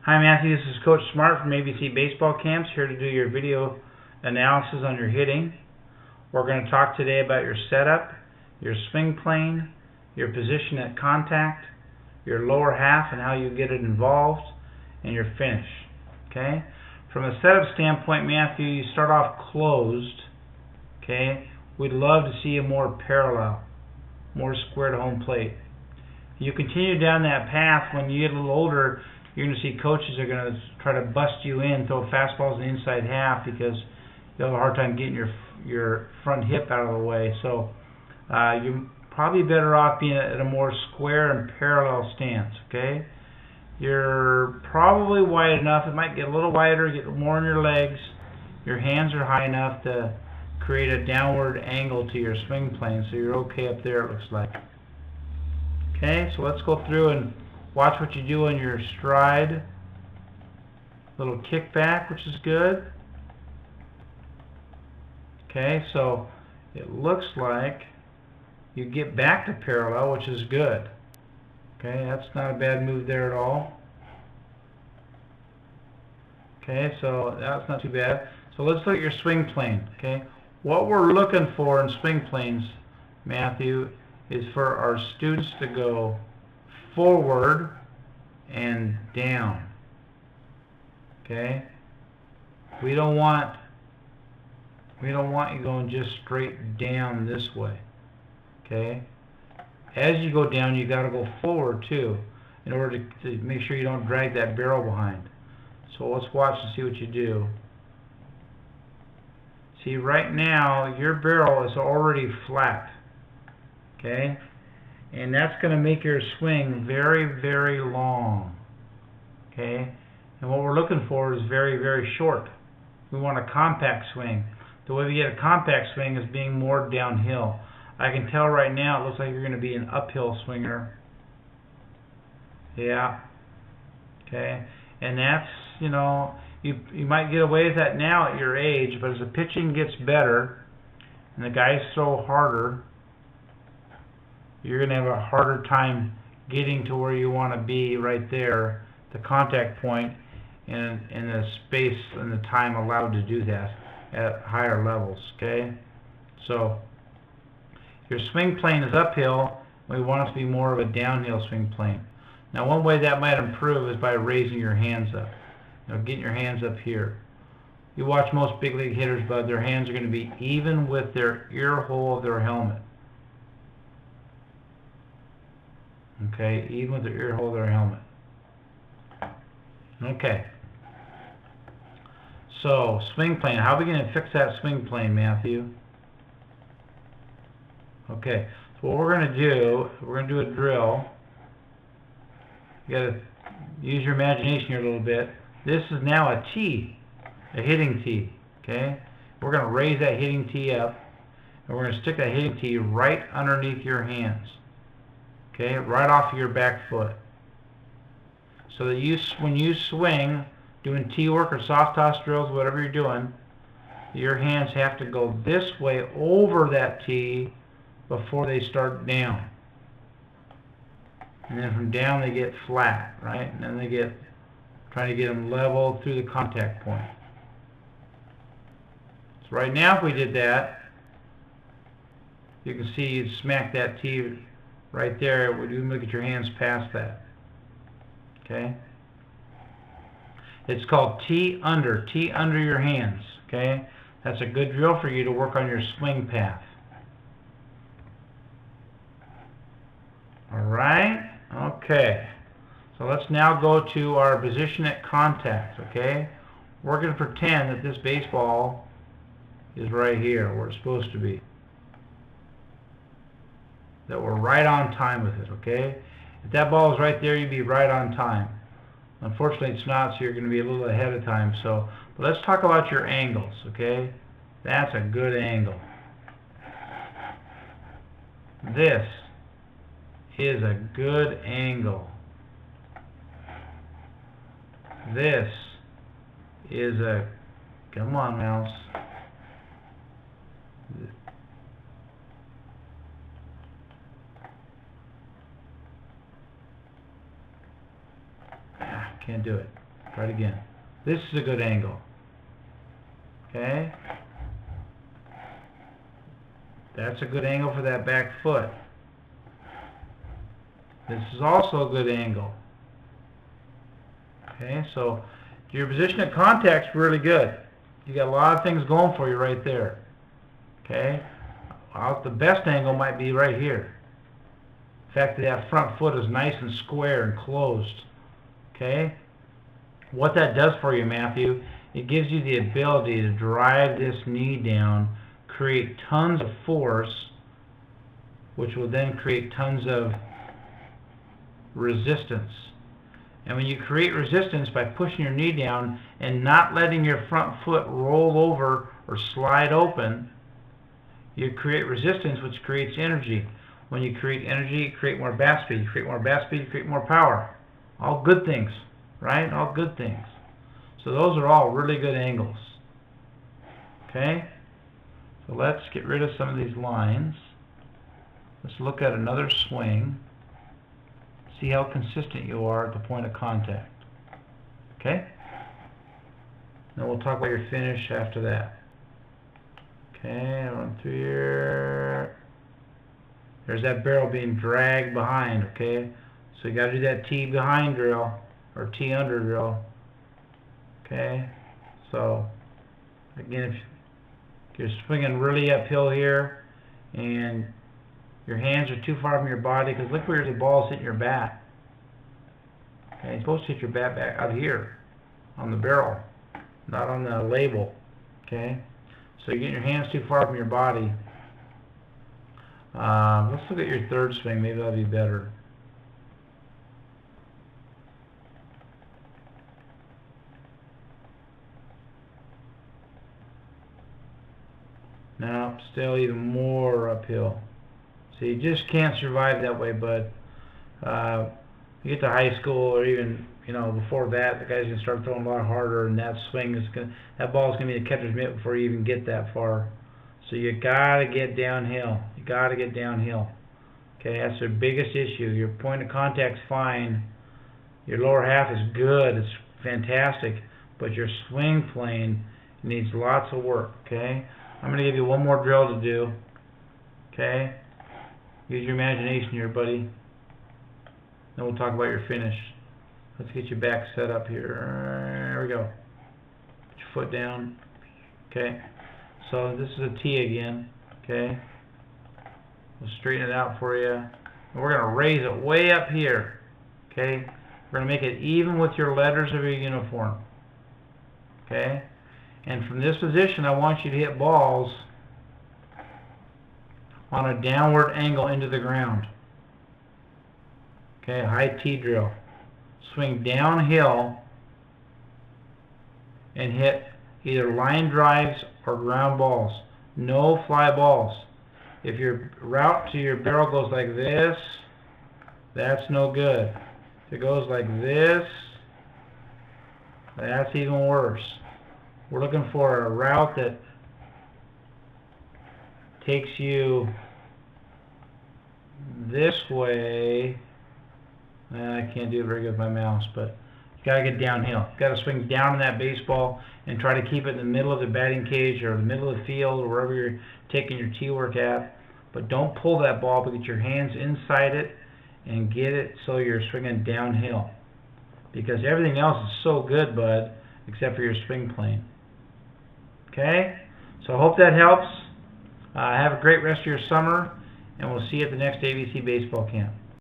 Hi Matthew, this is Coach Smart from ABC Baseball Camps, here to do your video analysis on your hitting. We're going to talk today about your setup, your swing plane, your position at contact, your lower half and how you get it involved, and your finish. Okay? From a setup standpoint, Matthew, you start off closed. Okay? We'd love to see you more parallel, more square to home plate. You continue down that path. When you get a little older, you're going to see coaches are going to try to bust you in, throw fastballs in the inside half because you'll have a hard time getting your front hip out of the way. So you're probably better off being at a more square and parallel stance. Okay, you're probably wide enough. It might get a little wider, get more in your legs. Your hands are high enough to create a downward angle to your swing plane, so you're okay up there, it looks like. Okay, so let's go through and watch what you do on your stride. Little kickback, which is good. Okay, so it looks like you get back to parallel, which is good. Okay, that's not a bad move there at all. Okay, so that's not too bad. So let's look at your swing plane. Okay, what we're looking for in swing planes, Matthew, is for our students to go forward and down. Okay? We don't want you going just straight down this way. Okay? As you go down, you got to go forward too, in order to make sure you don't drag that barrel behind. So let's watch and see what you do. See, right now your barrel is already flat. Okay? And that's going to make your swing very, very long. Okay? And what we're looking for is very, very short. We want a compact swing. The way we get a compact swing is being more downhill. I can tell right now it looks like you're going to be an uphill swinger. Yeah. Okay? And that's, you know, you might get away with that now at your age, but as the pitching gets better and the guys throw harder, you're going to have a harder time getting to where you want to be right there, the contact point, and the space and the time allowed to do that at higher levels. Okay, so your swing plane is uphill. We want it to be more of a downhill swing plane. Now, one way that might improve is by raising your hands up. You know, getting your hands up here. You watch most big league hitters, bud. Their hands are going to be even with their ear hole of their helmet. Okay, even with the ear hole of their helmet. Okay. So, swing plane. How are we going to fix that swing plane, Matthew? Okay, so what we're going to do, we're going to do a drill. You got to use your imagination here a little bit. This is now a tee, a hitting tee. Okay? We're going to raise that hitting tee up, and we're going to stick that hitting tee right underneath your hands. Okay, right off of your back foot. So that when you swing, doing tee work or soft toss drills, whatever you're doing, your hands have to go this way over that tee before they start down. And then from down they get flat, right? And then they get, trying to get them level through the contact point. So right now if we did that, you can see you'd smack that tee right there. Would you look at your hands past that? Okay. It's called tee under your hands. Okay. That's a good drill for you to work on your swing path. All right. Okay. So let's now go to our position at contact. Okay. We're going to pretend that this baseball is right here where it's supposed to be. That we're right on time with it, okay? If that ball is right there, you'd be right on time. Unfortunately, it's not, so you're going to be a little ahead of time. So, but let's talk about your angles, okay? That's a good angle. This is a good angle. This is a, come on, mouse. Can't do it. Try it again. This is a good angle. Okay? That's a good angle for that back foot. This is also a good angle. Okay, so your position at contact's really good. You got a lot of things going for you right there. Okay? The best angle might be right here. The fact that front foot is nice and square and closed. Okay? What that does for you, Matthew, it gives you the ability to drive this knee down, create tons of force, which will then create tons of resistance. And when you create resistance by pushing your knee down and not letting your front foot roll over or slide open, you create resistance, which creates energy. When you create energy, you create more bat speed. You create more bat speed, you create more power. All good things, right? All good things. So those are all really good angles. Okay? So let's get rid of some of these lines. Let's look at another swing. See how consistent you are at the point of contact. Okay? Then we'll talk about your finish after that. Okay, run through here. There's that barrel being dragged behind, okay? So you got to do that T behind drill, or T under drill. Okay? So, again, if you're swinging really uphill here, and your hands are too far from your body, because look where the ball's hitting your bat. Okay, you're supposed to hit your bat back out here, on the barrel, not on the label. Okay? So you're getting your hands too far from your body. Let's look at your third swing. Maybe that'll be better. Now, still even more uphill. So you just can't survive that way, bud. You get to high school, or even before that, the guy's gonna start throwing a lot harder, and that swing is that ball's gonna be a catcher's mitt before you even get that far. So you gotta get downhill. You gotta get downhill. Okay, that's the biggest issue. Your point of contact's fine. Your lower half is good. It's fantastic, but your swing plane needs lots of work. Okay, I'm gonna give you one more drill to do. Okay, use your imagination here, buddy. Then we'll talk about your finish. Let's get your back set up here. There we go. Put your foot down. Okay. So this is a T again. Okay. We'll straighten it out for you. And we're going to raise it way up here. Okay. We're going to make it even with your letters of your uniform. Okay. And from this position, I want you to hit balls on a downward angle into the ground. Okay, high T drill. Swing downhill and hit either line drives or ground balls. No fly balls. If your route to your barrel goes like this, that's no good. If it goes like this, that's even worse. We're looking for a route that takes you this way. I can't do it very good with my mouse, but you gotta get downhill. You gotta swing down in that baseball and try to keep it in the middle of the batting cage or the middle of the field or wherever you're taking your tee work at. But don't pull that ball, but get your hands inside it and get it so you're swinging downhill. Because everything else is so good, bud, except for your swing plane. Okay? So I hope that helps. Have a great rest of your summer, and we'll see you at the next ABC baseball camp.